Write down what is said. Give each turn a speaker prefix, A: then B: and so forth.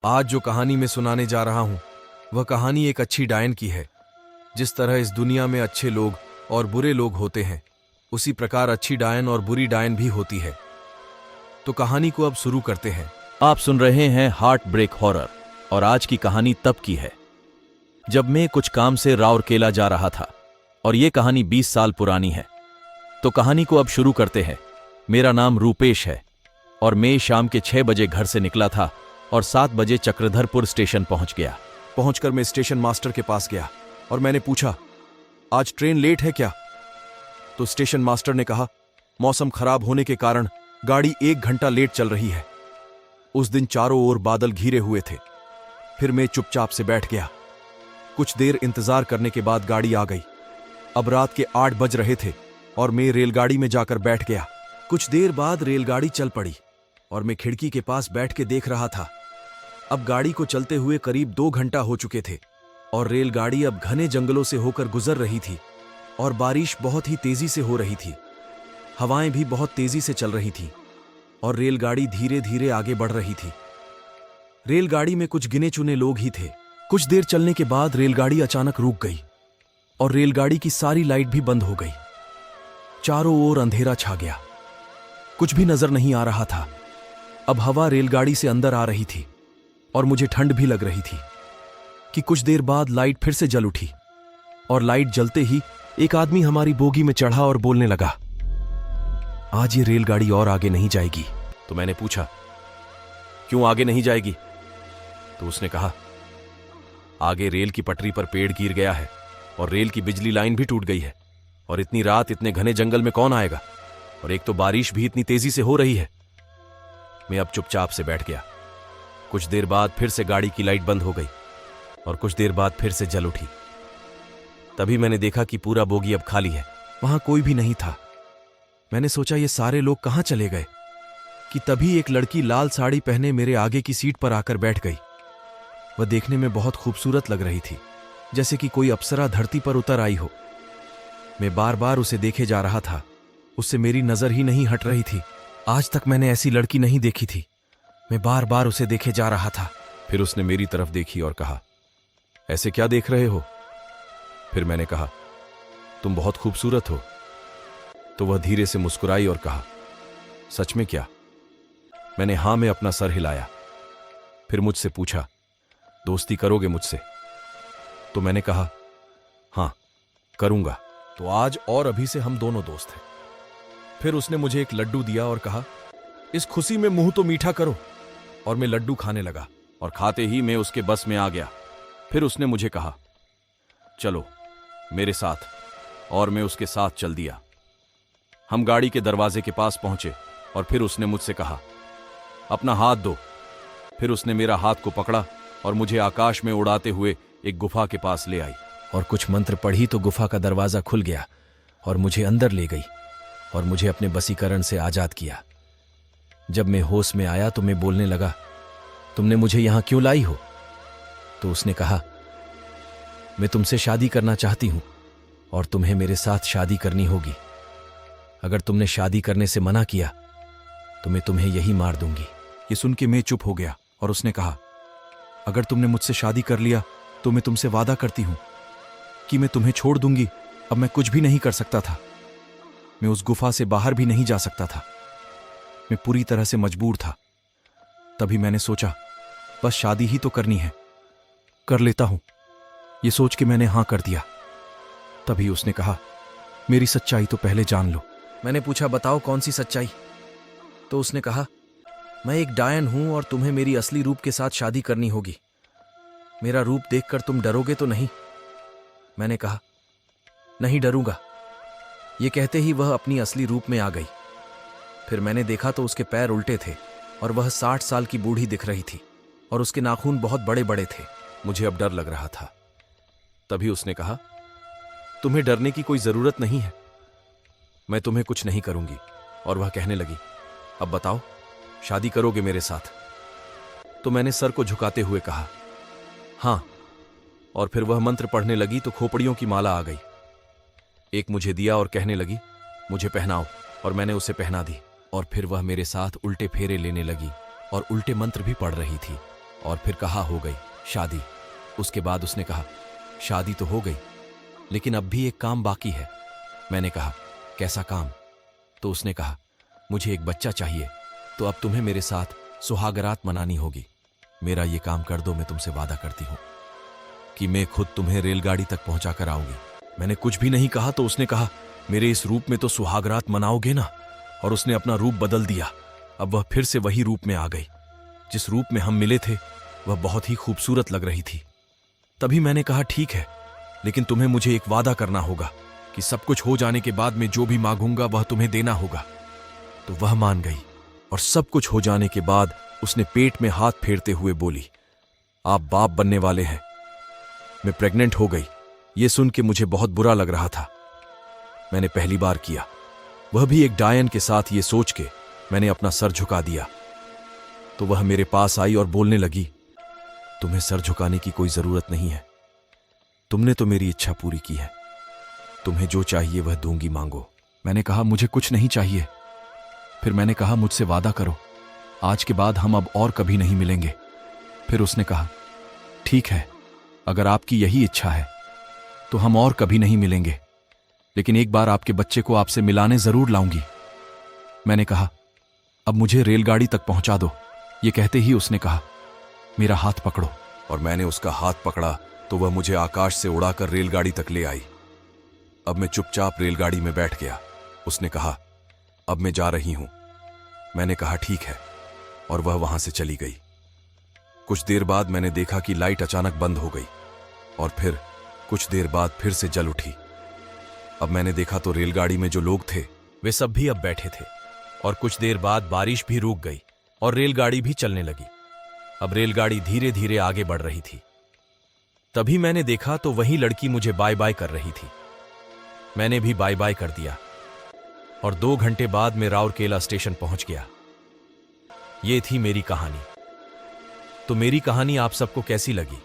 A: आज जो कहानी मैं सुनाने जा रहा हूं वह कहानी एक अच्छी डायन की है। जिस तरह इस दुनिया में अच्छे लोग और बुरे लोग होते हैं, उसी प्रकार अच्छी डायन और बुरी डायन भी होती है। तो कहानी को अब शुरू करते हैं।
B: आप सुन रहे हैं हार्ट ब्रेक हॉरर और आज की कहानी तब की है जब मैं कुछ काम से राउरकेला जा रहा था और यह कहानी 20 साल पुरानी है। तो कहानी को अब शुरू करते हैं। मेरा नाम रूपेश है और मैं शाम के 6 बजे घर से निकला था और 7 बजे चक्रधरपुर स्टेशन पहुंच गया।
A: पहुंचकर मैं स्टेशन मास्टर के पास गया और मैंने पूछा, आज ट्रेन लेट है क्या? तो स्टेशन मास्टर ने कहा, मौसम खराब होने के कारण गाड़ी 1 घंटा लेट चल रही है। उस दिन चारों ओर बादल घिरे हुए थे। फिर मैं चुपचाप से बैठ गया। कुछ देर इंतजार करने के बाद गाड़ी आ गई। अब रात के 8 बज रहे थे और मैं रेलगाड़ी में जाकर बैठ गया। कुछ देर बाद रेलगाड़ी चल पड़ी और मैं खिड़की के पास बैठ के देख रहा था। अब गाड़ी को चलते हुए करीब 2 घंटा हो चुके थे और रेलगाड़ी अब घने जंगलों से होकर गुजर रही थी और बारिश बहुत ही तेजी से हो रही थी। हवाएं भी बहुत तेजी से चल रही थी और रेलगाड़ी धीरे धीरे आगे बढ़ रही थी। रेलगाड़ी में कुछ गिने चुने लोग ही थे। कुछ देर चलने के बाद रेलगाड़ी अचानक रुक गई और रेलगाड़ी की सारी लाइट भी बंद हो गई। चारों ओर अंधेरा छा गया। कुछ भी नजर नहीं आ रहा था। अब हवा रेलगाड़ी से अंदर आ रही थी और मुझे ठंड भी लग रही थी कि कुछ देर बाद लाइट फिर से जल उठी और लाइट जलते ही एक आदमी हमारी बोगी में चढ़ा और बोलने लगा, आज ये रेलगाड़ी और आगे नहीं जाएगी।
B: तो मैंने पूछा, क्यों आगे नहीं जाएगी? तो उसने कहा, आगे रेल की पटरी पर पेड़ गिर गया है और रेल की बिजली लाइन भी टूट गई है और इतनी रात इतने घने जंगल में कौन आएगा, और एक तो बारिश भी इतनी तेजी से हो रही है। मैं अब चुपचाप से बैठ गया। कुछ देर बाद फिर से गाड़ी की लाइट बंद हो गई और कुछ देर बाद फिर से जल उठी। तभी मैंने देखा कि पूरा बोगी अब खाली है।
A: वहां कोई भी नहीं था। मैंने सोचा ये सारे लोग कहां चले गए कि तभी एक लड़की लाल साड़ी पहने मेरे आगे की सीट पर आकर बैठ गई। वह देखने में बहुत खूबसूरत लग रही थी, जैसे कि कोई अप्सरा धरती पर उतर आई हो। मैं बार बार उसे देखे जा रहा था। उससे मेरी नजर ही नहीं हट रही थी। आज तक मैंने ऐसी लड़की नहीं देखी थी। मैं बार बार उसे देखे जा रहा था।
B: फिर उसने मेरी तरफ देखी और कहा, ऐसे क्या देख रहे हो? फिर मैंने कहा, तुम बहुत खूबसूरत हो। तो वह धीरे से मुस्कुराई और कहा, सच में क्या? मैंने हां में अपना सर हिलाया। फिर मुझसे पूछा, दोस्ती करोगे मुझसे? तो मैंने कहा, हां करूंगा।
A: तो आज और अभी से हम दोनों दोस्त हैं। फिर उसने मुझे एक लड्डू दिया और कहा, इस खुशी में मुंह तो मीठा करो। और मैं लड्डू खाने लगा
B: और खाते ही मैं उसके बस में आ गया। फिर उसने मुझे कहा, चलो मेरे साथ, और मैं उसके साथ चल दिया। हम गाड़ी के दरवाजे के पास पहुंचे और फिर उसने मुझसे कहा, अपना हाथ दो। फिर उसने मेरा हाथ को पकड़ा और मुझे आकाश में उड़ाते हुए एक गुफा के पास ले आई
A: और कुछ मंत्र पढ़ी तो गुफा का दरवाजा खुल गया और मुझे अंदर ले गई और मुझे अपने बसीकरण से आजाद किया। जब मैं होश में आया तो मैं बोलने लगा, तुमने मुझे यहां क्यों लाई हो? तो उसने कहा, मैं तुमसे शादी करना चाहती हूं और तुम्हें मेरे साथ शादी करनी होगी। अगर तुमने शादी करने से मना किया तो मैं तुम्हें यही मार दूंगी। ये सुन के मैं चुप हो गया और उसने कहा, अगर तुमने मुझसे शादी कर लिया तो मैं तुमसे वादा करती हूं कि मैं तुम्हें छोड़ दूंगी। अब मैं कुछ भी नहीं कर सकता था। मैं उस गुफा से बाहर भी नहीं जा सकता था। मैं पूरी तरह से मजबूर था। तभी मैंने सोचा, बस शादी ही तो करनी है, कर लेता हूं। यह सोच के मैंने हां कर दिया। तभी उसने कहा, मेरी सच्चाई तो पहले जान लो। मैंने पूछा, बताओ कौन सी सच्चाई? तो उसने कहा, मैं एक डायन हूं और तुम्हें मेरी असली रूप के साथ शादी करनी होगी। मेरा रूप देखकर तुम डरोगे तो नहीं? मैंने कहा, नहीं डरूंगा। यह कहते ही वह अपनी असली रूप में आ गई। फिर मैंने देखा तो उसके पैर उल्टे थे और वह 60 साल की बूढ़ी दिख रही थी और उसके नाखून बहुत बड़े बड़े थे।
B: मुझे अब डर लग रहा था। तभी उसने कहा, तुम्हें डरने की कोई जरूरत नहीं है, मैं तुम्हें कुछ नहीं करूंगी। और वह कहने लगी, अब बताओ, शादी करोगे मेरे साथ? तो मैंने सर को झुकाते हुए कहा, हां। और फिर वह मंत्र पढ़ने लगी तो खोपड़ियों की माला आ गई। एक मुझे दिया और कहने लगी, मुझे पहनाओ। और मैंने उसे पहना दी और फिर वह मेरे साथ उल्टे फेरे लेने लगी और उल्टे मंत्र भी पढ़ रही थी।
A: और फिर कहा हो गई शादी। उसके बाद उसने कहा शादी तो हो गई, लेकिन अब भी एक काम बाकी है। मैंने कहा कैसा काम? तो उसने कहा मुझे एक बच्चा चाहिए, तो अब तुम्हें मेरे साथ सुहागरात मनानी होगी। मेरा ये काम कर दो, मैं तुमसे वादा करती हूं कि मैं खुद तुम्हें रेलगाड़ी तक पहुंचा कर आऊंगी। मैंने कुछ भी नहीं कहा तो उसने कहा मेरे इस रूप में तो सुहागरात मनाओगे ना? और उसने अपना रूप बदल दिया। अब वह फिर से वही रूप में आ गई। जिस रूप में हम मिले थे वह बहुत ही खूबसूरत लग रही थी। तभी मैंने कहा ठीक है, लेकिन तुम्हें मुझे एक वादा करना होगा कि सब कुछ हो जाने के बाद मैं जो भी मांगूंगा वह तुम्हें देना होगा। तो वह मान गई और सब कुछ हो जाने के बाद उसने पेट में हाथ फेरते हुए बोली आप बाप बनने वाले हैं। मैं प्रेग्नेंट हो गई। यह सुन के मुझे बहुत बुरा लग रहा था। मैंने पहली बार किया, वह भी एक डायन के साथ। ये सोच के मैंने अपना सर झुका दिया। तो वह मेरे पास आई और बोलने लगी तुम्हें सर झुकाने की कोई जरूरत नहीं है, तुमने तो मेरी इच्छा पूरी की है, तुम्हें जो चाहिए वह दूंगी, मांगो। मैंने कहा मुझे कुछ नहीं चाहिए। फिर मैंने कहा मुझसे वादा करो, आज के बाद हम अब और कभी नहीं मिलेंगे। फिर उसने कहा ठीक है, अगर आपकी यही इच्छा है तो हम और कभी नहीं मिलेंगे, लेकिन एक बार आपके बच्चे को आपसे मिलाने जरूर लाऊंगी। मैंने कहा अब मुझे रेलगाड़ी तक पहुंचा दो। ये कहते ही उसने कहा मेरा हाथ पकड़ो।
B: और मैंने उसका हाथ पकड़ा तो वह मुझे आकाश से उड़ाकर रेलगाड़ी तक ले आई। अब मैं चुपचाप रेलगाड़ी में बैठ गया। उसने कहा अब मैं जा रही हूं। मैंने कहा ठीक है, और वह वहां से चली गई। कुछ देर बाद मैंने देखा कि लाइट अचानक बंद हो गई और फिर कुछ देर बाद फिर से जल उठी। अब मैंने देखा तो रेलगाड़ी में जो लोग थे
A: वे सब भी अब बैठे थे, और कुछ देर बाद बारिश भी रुक गई और रेलगाड़ी भी चलने लगी। अब रेलगाड़ी धीरे धीरे आगे बढ़ रही थी। तभी मैंने देखा तो वही लड़की मुझे बाय बाय कर रही थी। मैंने भी बाय बाय कर दिया और 2 घंटे बाद मैं राउरकेला स्टेशन पहुंच गया। ये थी मेरी कहानी। तो मेरी कहानी आप सबको कैसी लगी?